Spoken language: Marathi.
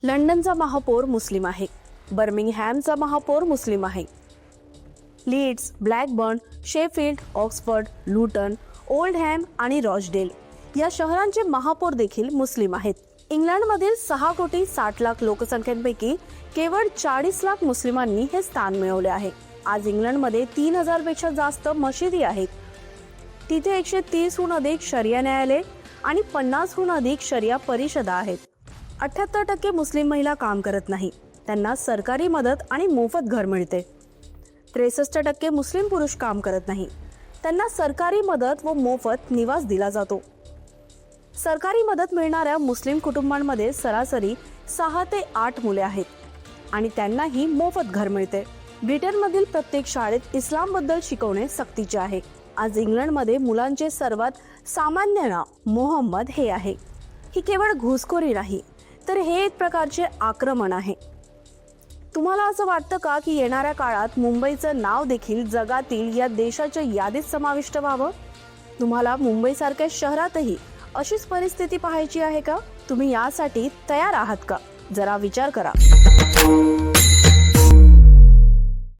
लंडनचा महापौर मुस्लिम आहे, बर्मिंगहॅमचा महापौर मुस्लिम आहे, लीड्स, ब्लॅकबर्न, शेफिल्ड, ऑक्सफर्ड, लुटन, ओल्डहॅम आणि रॉचडेल या शहरांचे महापौर देखील मुस्लिम आहेत. इंग्लंडमधील 6,60,00,000 लोकसंख्येपैकी केवळ 40 लाख मुस्लिमांनी हे स्थान मिळवले आहे. आज इंग्लंडमध्ये 3,000 पेक्षा जास्त मशिदी आहेत. तिथे 130हून अधिक शरिया न्यायालय आणि 50हून अधिक शरिया परिषदा आहेत. 78% मुस्लिम महिला काम करत नाही, त्यांना सरकारी मदत आणि मोफत घर मिळते. 63% मुस्लिम पुरुष काम करत नाही, त्यांना सरकारी मदत व मोफत निवास दिला जातो. सरकारी मदत मिळणाऱ्या मुस्लिम कुटुंबांमध्ये सरासरी 6 ते 8 मुले आहेत आणि त्यांनाही मोफत घर मिळते. ब्रिटनमधील प्रत्येक शाळेत इस्लामबद्दल शिकवणे सक्तीचे आहे. आज इंग्लंडमध्ये मुलांचे सर्वात सामान्य नाव मोहम्मद हे आहे. ही केवळ घुसखोरी नाही, तर हे एक प्रकारचे आक्रमण आहे. तुम्हाला असं वाटतं का की येणाऱ्या काळात मुंबईचं नाव देखील जगातील या देशाच्या यादीत समाविष्ट व्हावं? तुम्हाला मुंबईसारख्या शहरातही अशीच परिस्थिती पाहायची आहे का? तुम्ही यासाठी तयार आहात का? जरा विचार करा.